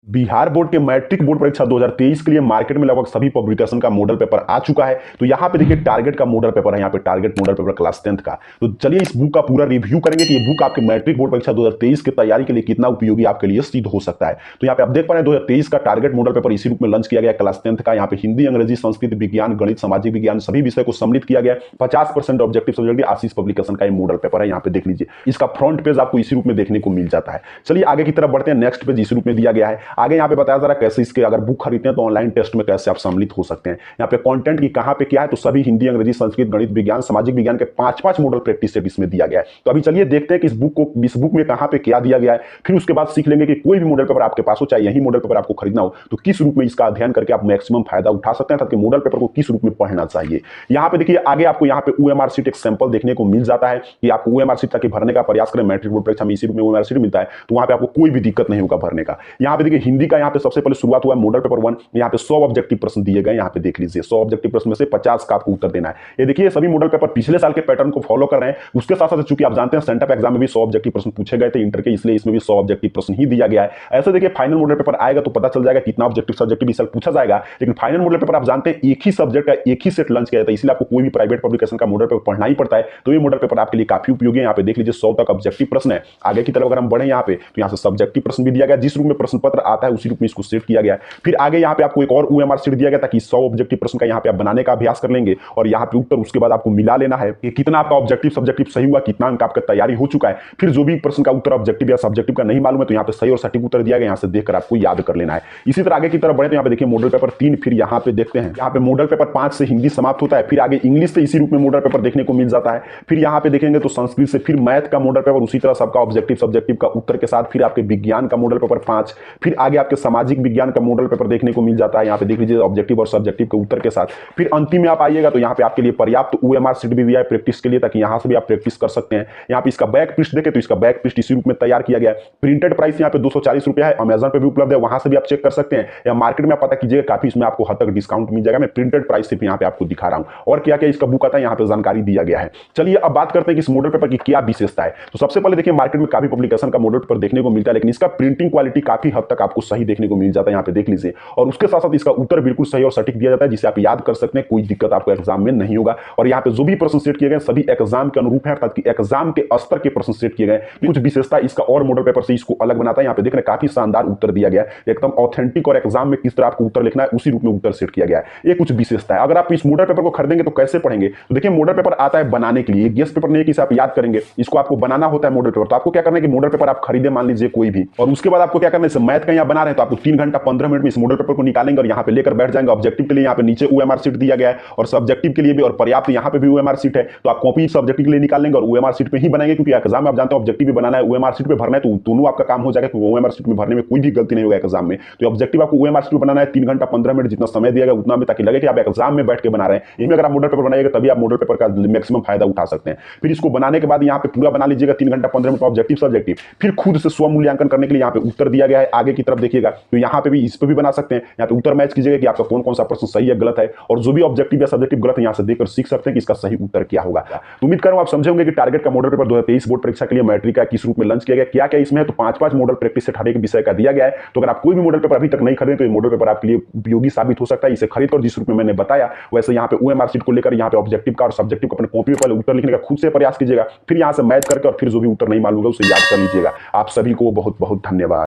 Bihar board के matric board परीक्षा 2023 के लिए मार्केट में लगभग सभी पब्लिकेशन का मॉडल पेपर आ चुका है। तो यहाँ पे देखिए टारगेट का मॉडल पेपर है, यहाँ पे target model paper class 10th का। तो चलिए इस बुक का पूरा रिव्यू करेंगे कि ये बुक आपके मैट्रिक बोर्ड परीक्षा 2023 की तैयारी के लिए कितना उपयोगी आपके लिए सिद्ध हो सकता है। तो यहाँ पे आप देख पा रहे हैं 2023 का टारगेट मॉडल पेपर इसी रूप में लॉन्च किया गया क्लास 10th का। यहाँ पे हिंदी, अंग्रेजी, संस्कृत, विज्ञान, गणित, सामाजिक विज्ञान सभी विषय को सम्मिलित किया गया। 50% ऑब्जेक्टिव सब्जेक्ट आशीष पब्लिकेशन का ये मॉडल पेपर है। यहाँ पे देख लीजिए इसका फ्रंट पेज आपको इसी रूप में देखने को मिल जाता है। चलिए आगे की तरफ बढ़ते हैं। नेक्स्ट पेज इसी रूप में दिया गया है। आगे यहाँ पे बताया जा रहा है कैसे इसके अगर बुक खरीदते हैं तो ऑनलाइन टेस्ट में कैसे आप सम्मिलित हो सकते हैं। यहाँ पे कंटेंट की कहां पे क्या है, तो सभी हिंदी, अंग्रेजी, संस्कृत, गणित, विज्ञान, सामाजिक विज्ञान के 5-5 मॉडल प्रैक्टिस सेट इसमें दिया गया है। तो अभी चलिए देखते हैं कि इस बुक में कहां पे क्या दिया गया है। फिर उसके बाद सीख लेंगे कि कोई भी मॉडल पेपर आपके पास हो, चाहे यही मॉडल पेपर आपको खरीदना हो, तो किस रूप में इसका अध्ययन करके आप मैक्सिमम फायदा उठा सकते हैं, ताकि मॉडल पेपर को किस रूप में पढ़ना चाहिए। यहाँ पे देखिए आगे आपको यहाँ पे ओएमआर शीट एक सैंपल देखने को मिल जाता है कि आपको ओएमआर शीट ताकि भरने का प्रयास करें। मैट्रिक बोर्ड परीक्षा में इसी रूप में ओएमआर शीट मिलता है, तो वहां पे आपको कोई भी दिक्कत नहीं होगा भरने का। यहाँ पे देखिए हिंदी का यहाँ पे सबसे पहले शुरुआत हुआ मॉडल पेपर 1। यहाँ पे 100 ऑब्जेक्टिव प्रश्न दिए गए। यहाँ पे देख लीजिए 100 ऑब्जेक्टिव प्रश्न में से 50 का आपको उत्तर देना है। ये देखिए सभी मॉडल पेपर पिछले साल के पैटर्न को फॉलो कर रहे हैं। उसके साथ साथ चूंकि आप जानते हैं सेंटअप एग्जाम में भी 100 ऑब्जेक्टिव प्रश्न पूछे गए थे इंटर के, इसलिए इसमें भी 100 ऑब्जेक्टिव प्रश्न ही दिया गया है। ऐसे देखिए फाइनल मॉडल पेपर आएगा तो पता चल जाएगा कितना ऑब्जेक्टिव सब्जेक्टिव इस साल पूछा जाएगा। लेकिन फाइनल मॉडल पेपर आप जानते हैं एक ही सब्जेक्ट का एक ही सेट लॉन्च किया जाता है, इसलिए आपको कोई भी प्राइवेट पब्लिकेशन का मॉडल पेपर पढ़ना ही पड़ता है। तो ये मॉडल पेपर आपके लिए काफी उपयोगी है। यहाँ पे देख लीजिए 100 तक ऑब्जेक्टिव प्रश्न है। आगे की तरफ अगर हम बढ़े यहाँ पे तो यहाँ से सब्जेक्टिव प्रश्न भी दिया गया, जिस रूप में प्रश्न पत्र आता है उसी रूप में इसको सेट किया गया है। फिर आगे यहाँ पे आपको एक और ओएमआर शीट दिया गया ताकि 100 ऑब्जेक्टिव प्रश्न का यहाँ पे आप बनाने का अभ्यास कर लेंगे और यहाँ पे उत्तर उसके बाद आपको मिला लेना है कि कितना आपका ऑब्जेक्टिव सब्जेक्टिव सही हुआ, कितना अंक आपका तैयारी हो चुका है। फिर जो भी प्रश्न का उत्तर ऑब्जेक्टिव या सब्जेक्टिव का नहीं मालूम है तो यहाँ पे सही और सटीक उत्तर दिया गया, यहाँ से देखकर आपको याद कर लेना है। इसी तरह आगे की तरफ बढ़े तो यहाँ पे देखिए मॉडल पेपर 3। फिर यहाँ पे देखते हैं यहाँ पे मॉडल पेपर 5 से हिंदी समाप्त होता है। फिर आगे इंग्लिश से इसी रूप में मॉडल पेपर देखने को मिल जाता है। फिर यहाँ पे देखेंगे तो संस्कृत से फिर मैथ का मॉडल पेपर उसी तरह सबका ऑब्जेक्टिव सब्जेक्टिव का उत्तर के साथ। फिर आपके विज्ञान का मॉडल पेपर 5। फिर आगे आपके सामाजिक विज्ञान का मॉडल पेपर देखने को मिल जाता है। यहाँ पे देख लीजिए ऑब्जेक्टिव और सब्जेक्टिव के उत्तर के साथ। फिर अंतिम में आप आइएगा तो यहाँ पे आपके लिए पर्याप्त ओएमआर शीट भी दिया है प्रैक्टिस के लिए, ताकि यहाँ से भी आप प्रैक्टिस कर सकते हैं। यहाँ पे इसका बैक पृष्ठ देखें तो इसका बैक पृष्ठ इसी रूप में तैयार किया गया है। प्रिंटेड प्राइस यहाँ पे 240 रुपया है। अमेजन पे भी उपलब्ध है, वहां से भी आप चेक कर सकते हैं, या मार्केट में आप पता कीजिएगा, काफी इसमें आपको हद तक डिस्काउंट मिल जाएगा। मैं प्रिंटेड प्राइस सिर्फ यहाँ पे आपको दिखा रहा हूँ और क्या क्या इसका बुक आता है यहाँ पे जानकारी दिया गया है। चलिए अब बात करते हैं कि इस मॉडल पेपर की क्या विशेषता है। तो सबसे पहले देखिए मार्केट में काफी पब्लिकेशन का मॉडल पेपर देखने को मिलता है, लेकिन इसका प्रिंटिंग क्वालिटी काफी हद तक आपको सही देखने को मिल जाता है। यहाँ पे देख लीजिए, और उसके साथ साथ इसका उत्तर बिल्कुल सही और सटीक दिया जाता है, जिसे आप याद कर सकते हैं। कोई दिक्कत आपको एग्जाम में नहीं होगा। और यहाँ पे जो भी प्रश्न सेट किए गए सभी एग्जाम के अनुरूप है, ताकि एग्जाम के स्तर के प्रश्न सेट किए गए। कुछ विशेषता इसका और मॉडल पेपर से इसको अलग बनाता है। यहाँ पे देख रहे हैं काफी शानदार उत्तर दिया गया है, एकदम ऑथेंटिक, और एग्जाम में किस तरह आपको उत्तर लिखना है उसी रूप में उत्तर सेट किया गया है। ये कुछ विशेषता है। अगर आप इस मॉडल पेपर को खरीदेंगे तो कैसे पढ़ेंगे, तो देखिए मॉडल पेपर आता है बनाने के लिए, गेस्ट पेपर नहीं कि इसे आप याद करेंगे, इसको आपको बनाना होता है मॉडल पेपर। तो आपको क्या करना है कि मॉडल पेपर आप खरीदे मान लीजिए कोई भी, और उसके बाद आपको क्या करना है, मैथ का यहाँ बना रहे हैं तो आपको 3 घंटा 15 मिनट में इस मॉडल पेपर को निकालेंगे और यहाँ पे लेकर बैठ जाएंगे। ऑब्जेक्टिव के लिए यहाँ पे नीचे ओएमआर शीट दिया गया है और सब्जेक्टिव के लिए भी, और पर्याप्त यहाँ पे भी ओएमआर शीट है। तो आप कॉपी सब्जेक्टिव के लिए निकाल लेंगे और ओएमआर शीट पे ही बनाएंगे, क्योंकि एग्जाम में आप जानते हैं ऑब्जेक्टिव भी बनाना है, ओएमआर शीट पे भरना है, तो दोनों आपका काम हो जाएगा। तो ओएमआर शीट में भरने में कोई भी गलती नहीं होगा एग्जाम में। तो ऑब्जेक्टिव आपको ओएमआर शीट पे बनाना है 3 घंटा 15 मिनट, जितना समय दिया गया उतना में, ताकि लगे कि आप एग्जाम में बैठ के बना रहे हैं। इनमें अगर आप मॉडल पेपर बनाइएगा तभी आप मॉडल पेपर का मैक्सिमम फायदा उठा सकते हैं। फिर इसको बनाने के बाद यहाँ पे पूरा बना लीजिएगा 3 घंटा 15 मिनट ऑब्जेक्टिव सब्जेक्टिव। फिर खुद से स्व मूल्यांकन करने के लिए यहाँ पे उत्तर दिया गया है। आगे की तरफ देखिएगा तो यहाँ पे भी इस पे भी बना सकते हैं। यहाँ पे उत्तर मैच कीजिएगा कि आपका कौन कौन सा प्रश्न सही है गलत है, और जो भी ऑब्जेक्टिव या सब्जेक्टिव गलत है यहाँ से देखकर सीख सकते हैं कि इसका सही उत्तर क्या होगा। तो उम्मीद करूँ आप समझे होंगे कि टारगेट का मॉडल पेपर 2023 बोर्ड परीक्षा के लिए मैट्रिक का किस रूप में लॉन्च किया गया, क्या क्या इसमें है। तो 5-5 मॉडल प्रैक्टिस सेट हर एक विषय का दिया गया है। तो अगर आप कोई भी मॉडल पेपर अभी तक नहीं खरीदे तो ये मॉडल पेपर आपके लिए उपयोगी साबित हो सकता है। इसे खरीदकर जिस रूप में मैंने बताया वैसे यहाँ पे ओएमआर शीट को लेकर यहाँ पे ऑब्जेक्टिव का और सब्जेक्टिव को अपने कॉपी पर उत्तर लिखने का खुद से प्रयास कीजिएगा। फिर यहाँ से मैच करके और फिर जो भी उत्तर नहीं मालूम होगा उसे याद कर लीजिएगा। आप सभी को बहुत बहुत धन्यवाद।